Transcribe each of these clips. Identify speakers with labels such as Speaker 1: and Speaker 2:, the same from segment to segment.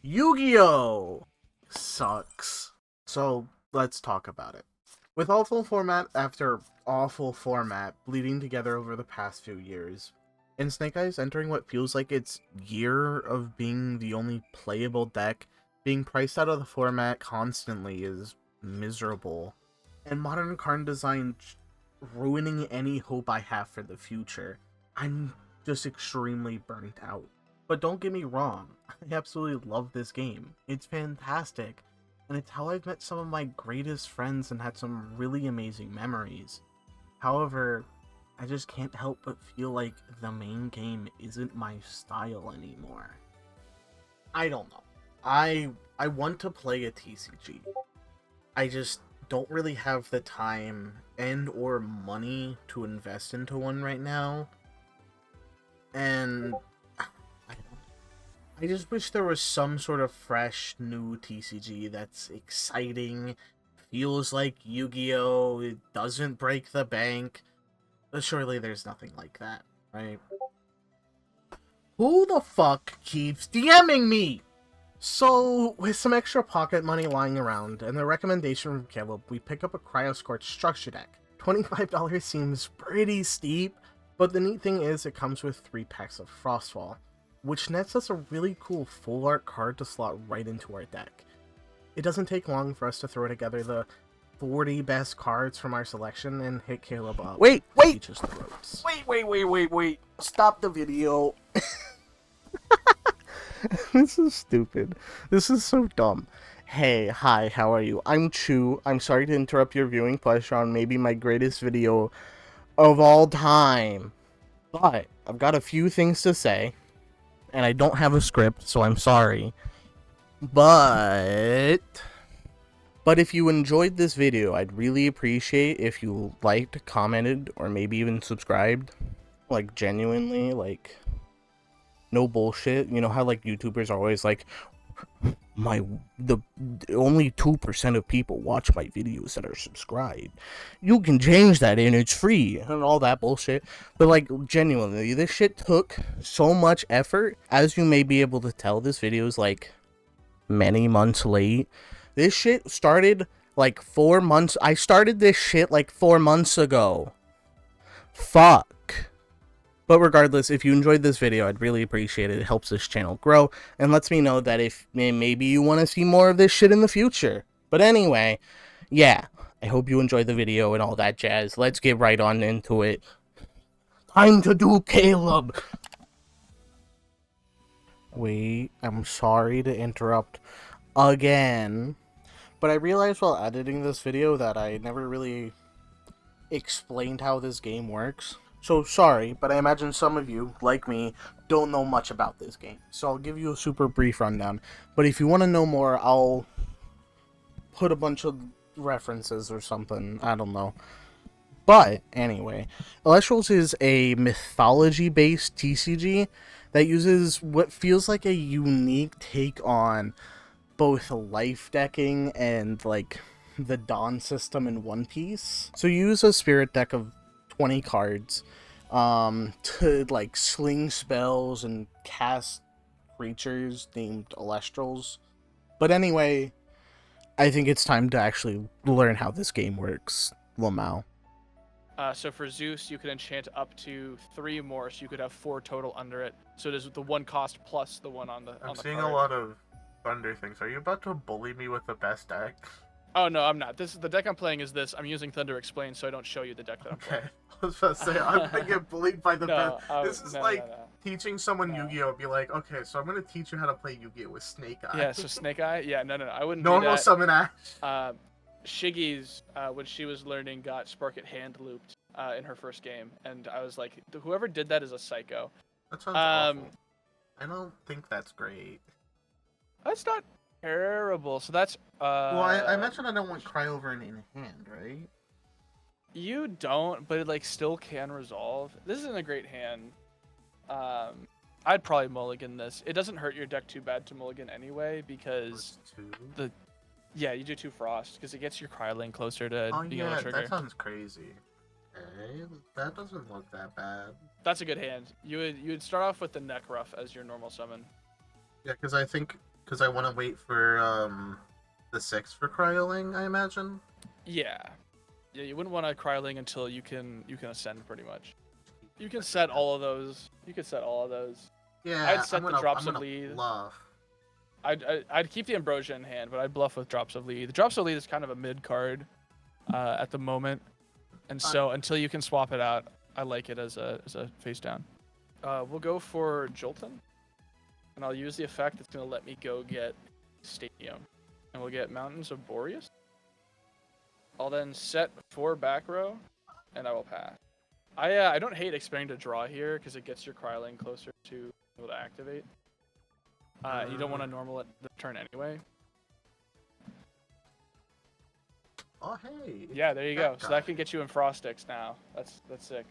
Speaker 1: Yu-Gi-Oh! Sucks. So, let's talk about it. With awful format after awful format bleeding together over the past few years, and Snake Eyes entering what feels like its year of being the only playable deck, being priced out of the format constantly is miserable, and modern card design ruining any hope I have for the future, I'm just extremely burnt out. But don't get me wrong, I absolutely love this game. It's fantastic, and it's how I've met some of my greatest friends and had some really amazing memories. However, I just can't help but feel like the main game isn't my style anymore. I don't know. I want to play a TCG. I just don't really have the time and or money to invest into one right now. And I just wish there was some sort of fresh new TCG that's exciting, feels like Yu-Gi-Oh! It doesn't break the bank. But surely there's nothing like that, right? Who the fuck keeps DMing me? So, with some extra pocket money lying around and the recommendation from Caleb, we pick up a Cryo-Scorch structure deck. $25 seems pretty steep, but the neat thing is it comes with 3 packs of Frostfall, which nets us a really cool full art card to slot right into our deck. It doesn't take long for us to throw together the 40 best cards from our selection and hit Caleb up.
Speaker 2: Wait!
Speaker 1: Just the ropes.
Speaker 2: Wait! Stop the video. This is stupid. This is so dumb. Hey, hi, how are you? I'm Chu. I'm sorry to interrupt your viewing pleasure on maybe my greatest video of all time. But I've got a few things to say, and I don't have a script, so I'm sorry. But if you enjoyed this video, I'd really appreciate if you liked, commented, or maybe even subscribed. Like, genuinely, like, no bullshit. You know how, like, YouTubers are always like, the only 2% of people watch my videos that are subscribed. You can change that and it's free and all that bullshit. But, like, genuinely, this shit took so much effort. As you may be able to tell, this video is, like, many months late. This shit started, like, 4 months. I started this shit, like, 4 months ago. Fuck. But regardless, if you enjoyed this video, I'd really appreciate it. It helps this channel grow and lets me know that if maybe you want to see more of this shit in the future. But anyway, yeah, I hope you enjoyed the video and all that jazz. Let's get right on into it. Time to do Caleb. Wait, I'm sorry to interrupt again, but I realized while editing this video that I never really explained how this game works. So sorry, but I imagine some of you, like me, don't know much about this game. So I'll give you a super brief rundown. But if you want to know more, I'll put a bunch of references or something. I don't know. But anyway, Elestrals is a mythology-based TCG that uses what feels like a unique take on both life decking and, like, the Dawn system in one piece. So you use a spirit deck of 20 cards to, like, sling spells and cast creatures named Elestrals. But anyway, I think it's time to actually learn how this game works. Lamau.
Speaker 3: So for Zeus, you could enchant up to 3 more, so you could have 4 total under it. So it is the 1 cost plus the 1 on the
Speaker 1: I'm
Speaker 3: the
Speaker 1: seeing
Speaker 3: card.
Speaker 1: a lot of thunder things. Are you about to bully me with the best deck?
Speaker 3: Oh no, I'm not. The deck I'm playing is this. I'm using Thunder Explain, so I don't show you the deck that I'm playing.
Speaker 1: Okay. I was about to say, I'm gonna get bullied by the
Speaker 3: No,
Speaker 1: best. This is like
Speaker 3: no.
Speaker 1: teaching someone
Speaker 3: No.
Speaker 1: Yu-Gi-Oh! Be like, okay, so I'm gonna teach you how to play Yu-Gi-Oh! With Snake Eye.
Speaker 3: Yeah, so Snake Eye. Yeah, no. I wouldn't do
Speaker 1: Normal
Speaker 3: that.
Speaker 1: summon Ash.
Speaker 3: Shiggy's, when she was learning, got Spark It hand looped in her first game, and I was like, whoever did that is a psycho.
Speaker 1: That sounds awful. I don't think that's great.
Speaker 3: That's not terrible. So that's
Speaker 1: Well, I mentioned I don't want Cryover in hand, right?
Speaker 3: You don't, but it, like, still can resolve. This isn't a great hand. I'd probably mulligan this. It doesn't hurt your deck too bad to mulligan anyway, because yeah, you do 2 frost because it gets your Crylink closer to being able to trigger.
Speaker 1: That sounds crazy. Okay, that doesn't look that bad.
Speaker 3: That's a good hand. You would start off with the Neck Ruff as your normal summon.
Speaker 1: Yeah, because I think Because I want to wait for the 6 for Cryoling, I imagine.
Speaker 3: Yeah. Yeah, you wouldn't want to Cryling until you can ascend pretty much. You can set all of those.
Speaker 1: Yeah,
Speaker 3: I'd set
Speaker 1: I'm
Speaker 3: the
Speaker 1: gonna,
Speaker 3: drops
Speaker 1: I'm
Speaker 3: of
Speaker 1: gonna
Speaker 3: lead.
Speaker 1: bluff.
Speaker 3: I'd keep the Ambrosia in hand, but I'd bluff with drops of lead. The drops of lead is kind of a mid card at the moment, and so until you can swap it out, I like it as a face down. We'll go for Jolton, and I'll use the effect that's gonna let me go get Stadium, and we'll get Mountains of Boreas. I'll then set 4 back row, and I will pass. I don't hate expanding to draw here because it gets your Cryling closer to able to activate. You don't want to normal it the turn anyway.
Speaker 1: Oh hey.
Speaker 3: Yeah, there you go. So that can get you in Frostix now. That's sick.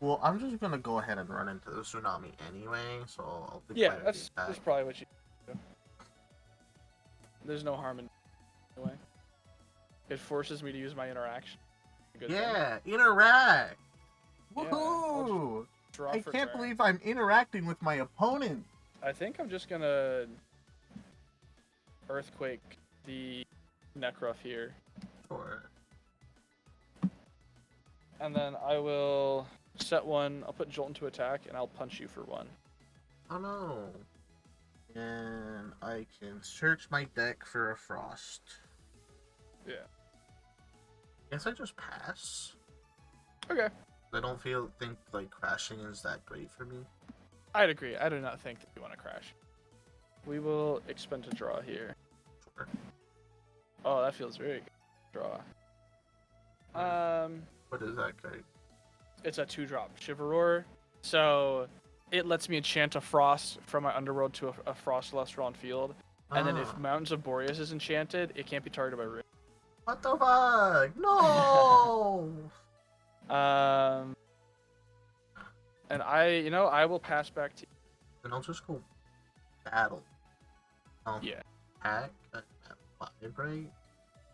Speaker 1: Well, I'm just gonna go ahead and run into the Tsunami anyway, so I'll
Speaker 3: Yeah, that's probably what you do. There's no harm in anyway. It forces me to use my interaction.
Speaker 1: Yeah, interact.
Speaker 3: Yeah,
Speaker 1: Woohoo!
Speaker 3: Draw
Speaker 1: I
Speaker 3: for
Speaker 1: can't
Speaker 3: turn.
Speaker 1: believe I'm interacting with my opponent.
Speaker 3: I think I'm just gonna Earthquake the Necroth here.
Speaker 1: Sure.
Speaker 3: And then I will set 1, I'll put Jolt into attack, and I'll punch you for 1.
Speaker 1: Oh no. And I can search my deck for a Frost.
Speaker 3: Yeah.
Speaker 1: Guess I just pass.
Speaker 3: Okay.
Speaker 1: I don't think like crashing is that great for me.
Speaker 3: I'd agree. I do not think that you want to crash. We will expend to draw here.
Speaker 1: Sure.
Speaker 3: Oh, that feels very good. Draw.
Speaker 1: What is that card?
Speaker 3: It's a 2-drop Chivalror. So it lets me enchant a Frost from my Underworld to a Frost Celestial on field. And then if Mountains of Boreas is enchanted, it can't be targeted by Rune.
Speaker 1: What the fuck? No!
Speaker 3: And I will pass back to you.
Speaker 1: Then I'll just go battle.
Speaker 3: Yeah.
Speaker 1: Attack at 5, right?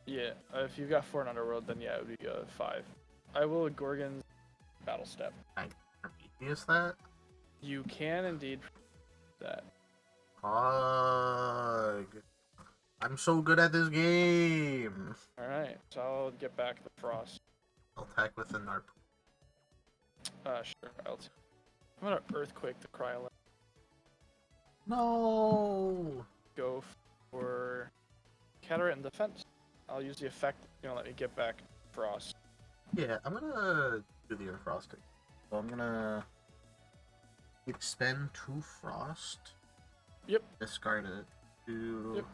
Speaker 3: Yeah. If you've got 4 in Underworld, then yeah, it would be 5. I will Gorgon's Battle Step.
Speaker 1: I Prometheus that?
Speaker 3: You can indeed that.
Speaker 1: Pog. I'm so good at this game.
Speaker 3: Alright, so I'll get back the Frost.
Speaker 1: I'll attack with an Narp.
Speaker 3: Sure. I'm gonna Earthquake the Cryolan.
Speaker 1: No!
Speaker 3: Go for Cataract and Defense. I'll use the effect that's gonna let me get back Frost.
Speaker 1: Yeah, I'm gonna do the Unfrosting. So I'm gonna expend 2 Frost.
Speaker 3: Yep.
Speaker 1: Discard it to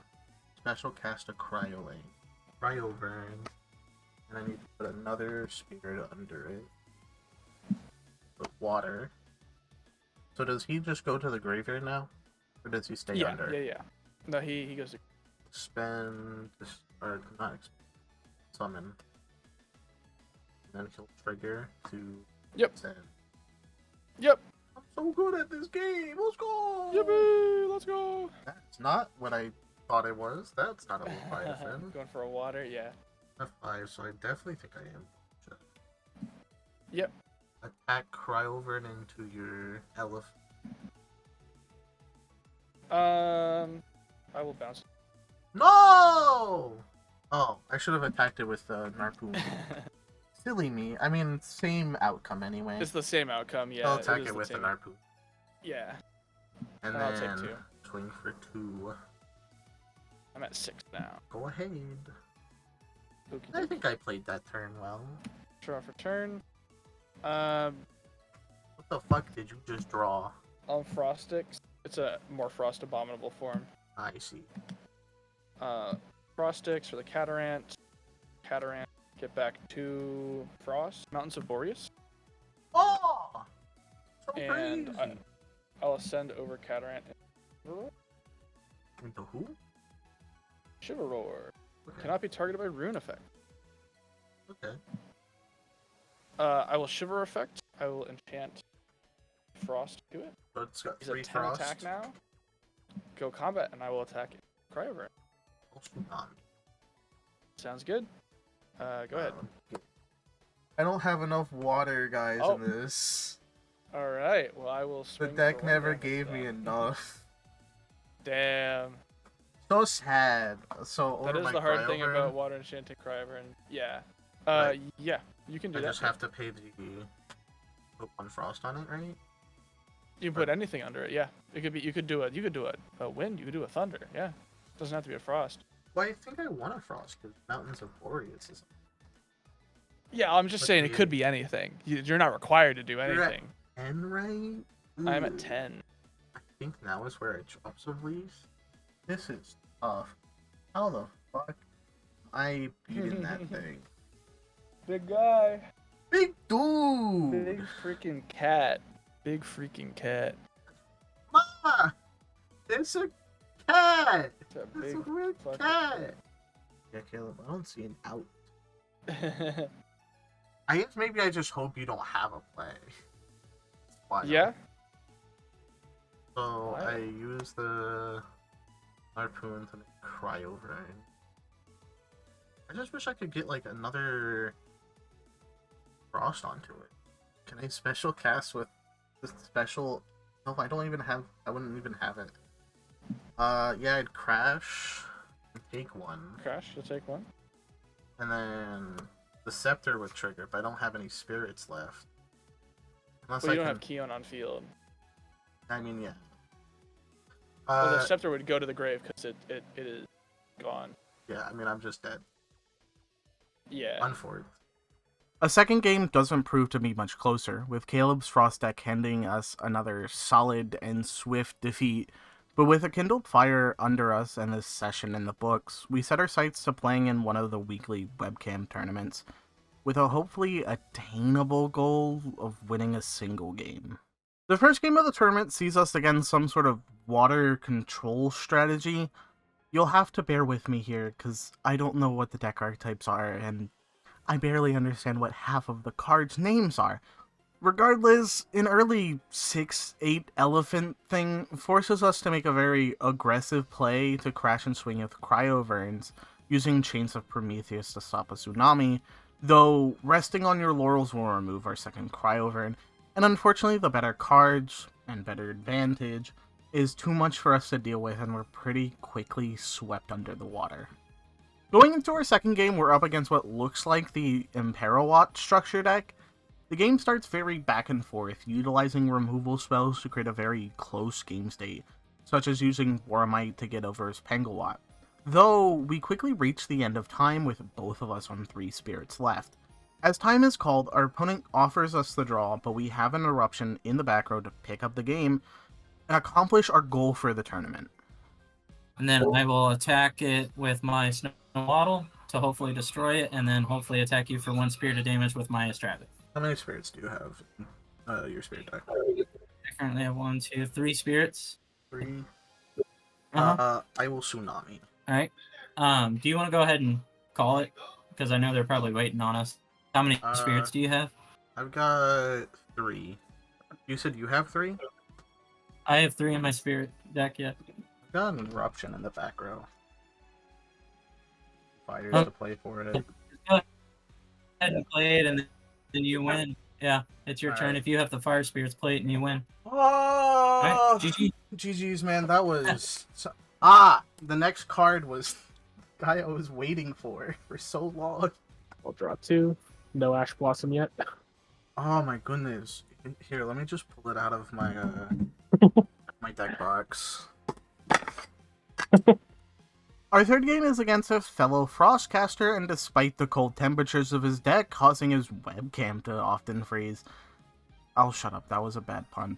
Speaker 1: special cast a Cryoling. Cryoburn. And I need to put another spirit under it. With water. So does he just go to the graveyard now? Or does he stay under?
Speaker 3: Yeah. No, he goes to...
Speaker 1: Spend... Or not expend. Summon. And then he'll trigger to... Send.
Speaker 3: Yep.
Speaker 1: I'm so good at this game! Let's go!
Speaker 3: Yippee! Let's go!
Speaker 1: That's not what I thought it was. That's not a Leviathan.
Speaker 3: Going for a water, yeah.
Speaker 1: F5, so I definitely think I am.
Speaker 3: Yep.
Speaker 1: Attack Cryovern into your elephant.
Speaker 3: I will bounce.
Speaker 1: No! Oh, I should have attacked it with Narcoon. Silly me. I mean, same outcome anyway.
Speaker 3: It's the same outcome, yeah.
Speaker 1: I'll attack it with the Narcoon.
Speaker 3: Yeah.
Speaker 1: And
Speaker 3: I'll
Speaker 1: then
Speaker 3: take 2.
Speaker 1: swing for 2.
Speaker 3: I'm at 6 now.
Speaker 1: Go ahead.
Speaker 3: Okey
Speaker 1: I
Speaker 3: doke.
Speaker 1: think I played that turn well.
Speaker 3: Draw for turn.
Speaker 1: What the fuck did you just draw?
Speaker 3: On Frostix, it's a more Frost Abominable form.
Speaker 1: I see.
Speaker 3: Frostix for the Catarant. Get back to Frost. Mountains of Boreas.
Speaker 1: Oh! So
Speaker 3: And
Speaker 1: crazy!
Speaker 3: I'll ascend over Catarant.
Speaker 1: Into who?
Speaker 3: Chivalror.
Speaker 1: Okay.
Speaker 3: Cannot be targeted by Rune effect.
Speaker 1: Okay.
Speaker 3: I will Shiver effect. I will enchant Frost to it.
Speaker 1: So it's got
Speaker 3: He's
Speaker 1: 3
Speaker 3: at 10
Speaker 1: Frost.
Speaker 3: attack now. Go combat, and I will attack it. Cryover. Sounds good. Go ahead.
Speaker 1: I don't have enough water, guys,
Speaker 3: Oh.
Speaker 1: in this.
Speaker 3: All right. Well, I will
Speaker 1: The
Speaker 3: swing.
Speaker 1: deck
Speaker 3: for
Speaker 1: never
Speaker 3: one damage
Speaker 1: gave me
Speaker 3: then.
Speaker 1: enough.
Speaker 3: Damn.
Speaker 1: So sad. So over
Speaker 3: That is
Speaker 1: my
Speaker 3: the hard thing
Speaker 1: Cryoburn,
Speaker 3: about water enchanting Cryoburn. Yeah.
Speaker 1: Right.
Speaker 3: Yeah, you can do
Speaker 1: I
Speaker 3: that.
Speaker 1: just have to pay the put one frost on it, right?
Speaker 3: You can put anything under it. Yeah. It could be. You could do a wind. You could do a thunder. Yeah. It doesn't have to be a frost.
Speaker 1: Well, I think I want a frost because Mountains of Boreas is.
Speaker 3: Yeah, I'm just saying it could be anything. You're not required to do anything.
Speaker 1: You're at 10, right?
Speaker 3: I'm at 10.
Speaker 1: I think now is where it drops a leaf. This is tough. How the fuck I beating that thing?
Speaker 3: Big guy.
Speaker 1: Big dude.
Speaker 3: Big freaking cat. Big freaking cat.
Speaker 1: Ma! It's a cat!
Speaker 3: It's a
Speaker 1: It's
Speaker 3: big
Speaker 1: a red
Speaker 3: fucking
Speaker 1: cat! Yeah, Caleb, I don't see an out. I guess maybe I just hope you don't have a play. Why?
Speaker 3: Yeah?
Speaker 1: So
Speaker 3: Why?
Speaker 1: I use the harpoon to make Cryoburn. I just wish I could get like another frost onto it. Can I special cast with the special? No, I don't even have. I wouldn't even have it. Yeah, I'd crash and take one,
Speaker 3: Crash, you'll take one.
Speaker 1: and then the scepter would trigger, but I don't have any spirits left. Unless
Speaker 3: Well,
Speaker 1: I
Speaker 3: you don't
Speaker 1: can.
Speaker 3: have Keon on field.
Speaker 1: I mean, yeah.
Speaker 3: Well, the scepter would go to the grave because it is gone.
Speaker 1: Yeah, I mean, I'm just dead.
Speaker 3: Yeah.
Speaker 1: Unfortunate.
Speaker 2: A second game doesn't prove to be much closer, with Caleb's Frost deck handing us another solid and swift defeat. But with a kindled fire under us and this session in the books, we set our sights to playing in one of the weekly webcam tournaments, with a hopefully attainable goal of winning a single game. The first game of the tournament sees us against some sort of water control strategy. You'll have to bear with me here, because I don't know what the deck archetypes are, and I barely understand what half of the cards' names are. Regardless, an early 6-8 elephant thing forces us to make a very aggressive play to crash and swing with Cryoverns, using Chains of Prometheus to stop a tsunami, though resting on your laurels will remove our second Cryovern, and unfortunately the better cards and better advantage is too much for us to deal with, and we're pretty quickly swept under the water. Going into our second game, we're up against what looks like the Imperowatt structure deck. The game starts very back and forth, utilizing removal spells to create a very close game state, such as using Warmite to get over his Pengawatt. Though, we quickly reach the end of time with both of us on 3 spirits left. As time is called, our opponent offers us the draw, but we have an eruption in the back row to pick up the game and accomplish our goal for the tournament.
Speaker 4: And then I will attack it with my Snow Waddle to hopefully destroy it, and then hopefully attack you for 1 spirit of damage with my aDrive.
Speaker 1: How many spirits do you have in your spirit deck?
Speaker 4: I currently have 1, 2, 3 spirits.
Speaker 1: 3.
Speaker 4: Uh-huh.
Speaker 1: I will tsunami.
Speaker 4: Alright. Do you want to go ahead and call it? Because I know they're probably waiting on us. How many spirits do you have?
Speaker 1: I've got 3. You said you have 3?
Speaker 4: I have 3 in my spirit deck yet.
Speaker 1: I've got an eruption in the back row. Fighters
Speaker 4: Oh.
Speaker 1: to play for it.
Speaker 4: Go ahead and play it, and then you win. Yeah, it's your turn.
Speaker 1: Alright.
Speaker 4: If you have the fire spirits, play it and you win.
Speaker 1: Oh,
Speaker 4: Alright, GG.
Speaker 1: GG's, man. That was the next card was the guy I was waiting for so long.
Speaker 5: I'll draw 2. No Ash Blossom yet.
Speaker 1: Oh my goodness. Here, let me just pull it out of my my deck box.
Speaker 2: Our third game is against a fellow Frostcaster, and despite the cold temperatures of his deck causing his webcam to often freeze... Oh, shut up, that was a bad pun.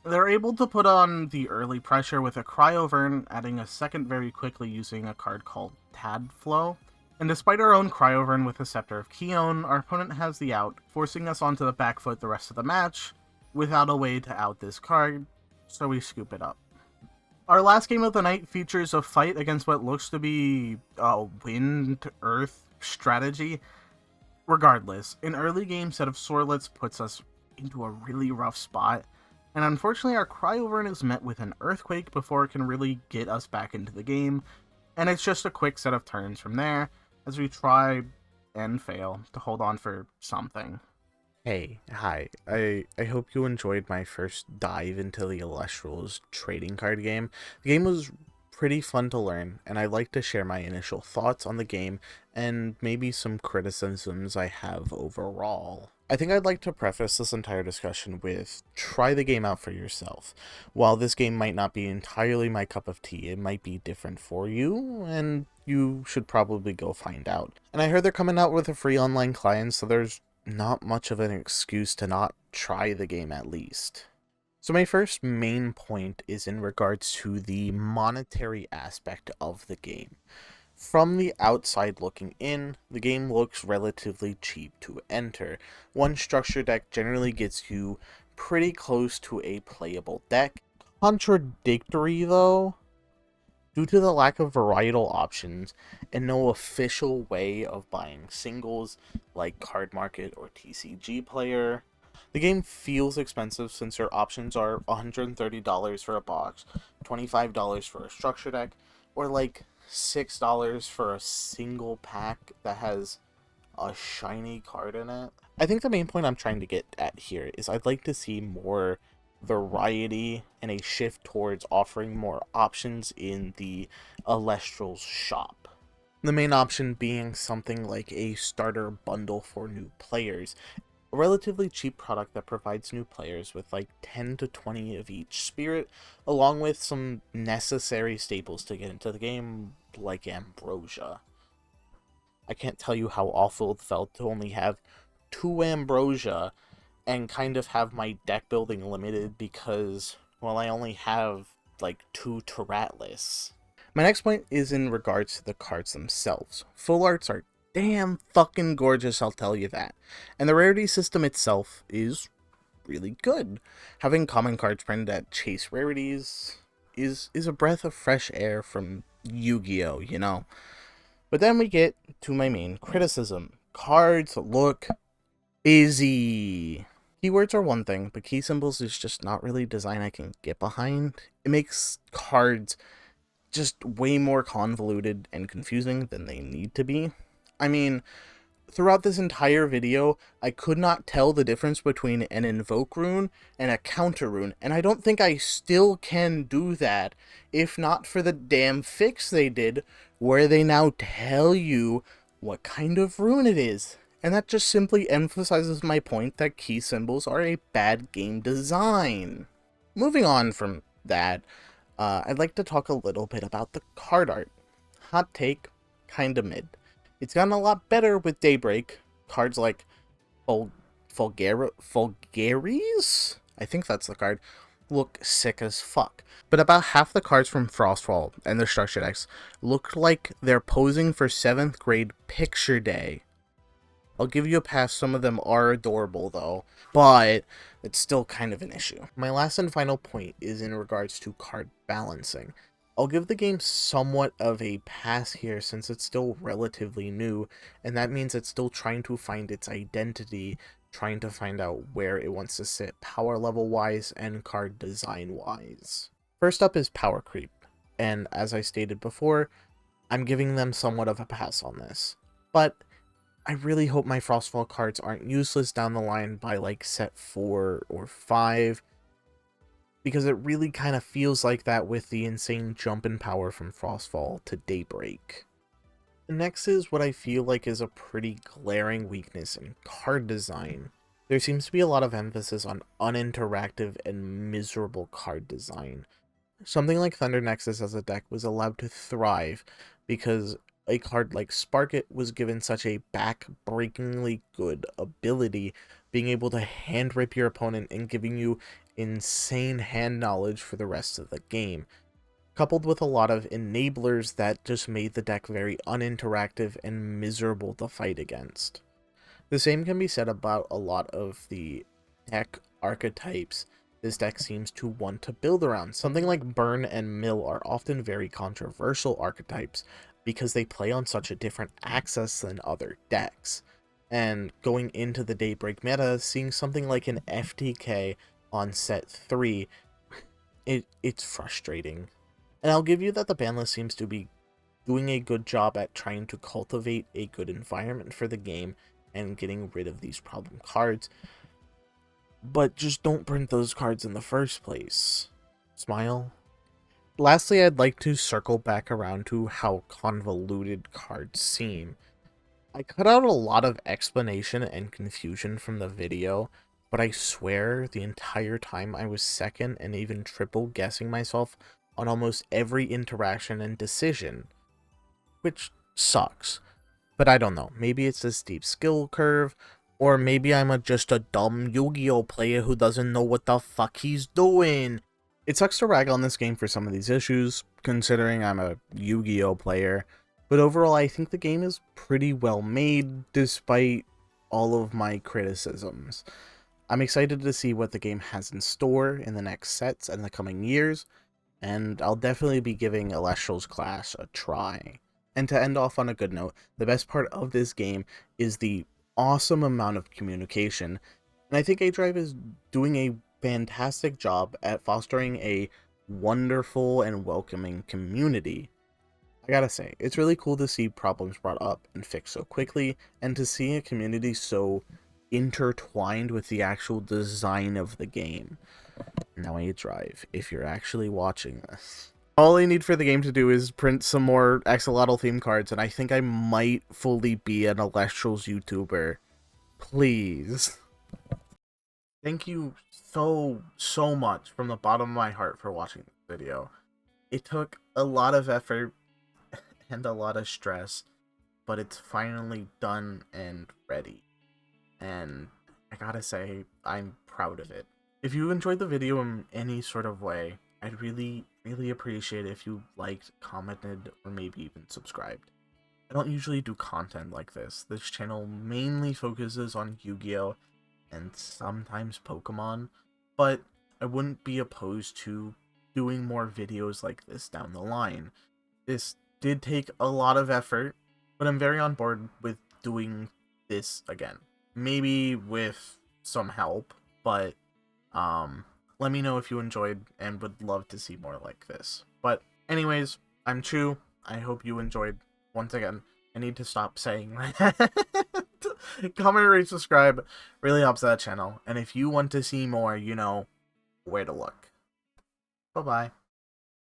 Speaker 2: They're able to put on the early pressure with a Cryovern, adding a second very quickly using a card called Tadflow. And despite our own Cryovern with a Scepter of Keon, our opponent has the out, forcing us onto the back foot the rest of the match, without a way to out this card, so we scoop it up. Our last game of the night features a fight against what looks to be a wind-earth strategy. Regardless, an early game set of Sorlets puts us into a really rough spot, and unfortunately our Cryovern is met with an Earthquake before it can really get us back into the game, and it's just a quick set of turns from there, as we try and fail to hold on for something.
Speaker 6: Hey, hi. I hope you enjoyed my first dive into the Elestrals trading card game. The game was pretty fun to learn, and I'd like to share my initial thoughts on the game and maybe some criticisms I have overall. I think I'd like to preface this entire discussion with try the game out for yourself. While this game might not be entirely my cup of tea, it might be different for you, and you should probably go find out. And I heard they're coming out with a free online client, so there's not much of an excuse to not try the game at least. So my first main point is in regards to the monetary aspect of the game. From the outside looking in, the game looks relatively cheap to enter. One structure deck generally gets you pretty close to a playable deck. Contradictory though, due to the lack of varietal options and no official way of buying singles like Card Market or TCG Player, the game feels expensive since your options are $130 for a box, $25 for a structure deck, or like $6 for a single pack that has a shiny card in it. I think the main point I'm trying to get at here is I'd like to see more variety and a shift towards offering more options in the Elestrals shop. The main option being something like a starter bundle for new players. A relatively cheap product that provides new players with like 10 to 20 of each spirit, along with some necessary staples to get into the game, like ambrosia. I can't tell you how awful it felt to only have 2 ambrosia and kind of have my deck building limited because, well, I only have like 2 Terratlas. My next point is in regards to the cards themselves. Full arts are damn fucking gorgeous, I'll tell you that. And the rarity system itself is really good. Having common cards printed at chase rarities is a breath of fresh air from Yu-Gi-Oh, you know. But then we get to my main criticism. Cards look busy. Keywords are one thing, but key symbols is just not really design I can get behind. It makes cards just way more convoluted and confusing than they need to be. I mean, throughout this entire video, I could not tell the difference between an invoke rune and a counter rune, and I don't think I still can do that, if not for the damn fix they did, where they now tell you what kind of rune it is. And that just simply emphasizes my point that key symbols are a bad game design. Moving on from that, I'd like to talk a little bit about the card art. Hot take, kinda mid. It's gotten a lot better with Daybreak. Cards like Fulgaries? I think that's the card. Look sick as fuck. But about half the cards from Frostfall and the structure decks look like they're posing for 7th grade picture day. I'll give you a pass, some of them are adorable though, but it's still kind of an issue. My last and final point is in regards to card balancing. I'll give the game somewhat of a pass here since it's still relatively new, and that means it's still trying to find its identity, trying to find out where it wants to sit power level wise and card design wise. First up is power creep, and as I stated before, I'm giving them somewhat of a pass on this. But I really hope my Frostfall cards aren't useless down the line by like set 4 or 5, because it really kind of feels like that with the insane jump in power from Frostfall to Daybreak. Next is what I feel like is a pretty glaring weakness in card design. There seems to be a lot of emphasis on uninteractive and miserable card design. Something like Thunder Nexus as a deck was allowed to thrive because a card like Spark It was given such a back-breakingly good ability, being able to hand rip your opponent and giving you insane hand knowledge for the rest of the game, coupled with a lot of enablers that just made the deck very uninteractive and miserable to fight against. The same can be said about a lot of the deck archetypes this deck seems to want to build around. Something like Burn and Mill are often very controversial archetypes because they play on such a different axis than other decks. And going into the Daybreak meta, seeing something like an FTK on set 3, it's frustrating. And I'll give you that the ban list seems to be doing a good job at trying to cultivate a good environment for the game and getting rid of these problem cards. But just don't print those cards in the first place. Smile. Lastly, I'd like to circle back around to how convoluted cards seem. I cut out a lot of explanation and confusion from the video, but I swear the entire time I was second and even triple guessing myself on almost every interaction and decision, which sucks. But I don't know, maybe it's a steep skill curve, or maybe I'm just a dumb Yu-Gi-Oh player who doesn't know what the fuck he's doing. It sucks to rag on this game for some of these issues, considering I'm a Yu-Gi-Oh player, but overall I think the game is pretty well made despite all of my criticisms. I'm excited to see what the game has in store in the next sets and the coming years, and I'll definitely be giving Elestrals class a try. And to end off on a good note, the best part of this game is the awesome amount of communication, and I think aDrive is doing a fantastic job at fostering a wonderful and welcoming community. I gotta say, it's really cool to see problems brought up and fixed so quickly, and to see a community so intertwined with the actual design of the game. Now aDrive, if you're actually watching this, all I need for the game to do is print some more axolotl theme cards, and I think I might fully be an Elestrals YouTuber. Please. Thank you so much from the bottom of my heart for watching this video. It took a lot of effort and a lot of stress, but it's finally done and ready. And I gotta say, I'm proud of it. If you enjoyed the video in any sort of way, I'd really appreciate it if you liked, commented, or maybe even subscribed. I don't usually do content like this. This channel mainly focuses on Yu-Gi-Oh! And sometimes Pokemon, but I wouldn't be opposed to doing more videos like this down the line. This did take a lot of effort, but I'm very on board with doing this again. Maybe with some help, but let me know if you enjoyed and would love to see more like this. But anyways, I'm Chu. I hope you enjoyed. Once again, I need to stop saying that. Comment, rate, subscribe. Really helps that channel. And if you want to see more, you know where to look. Bye-bye.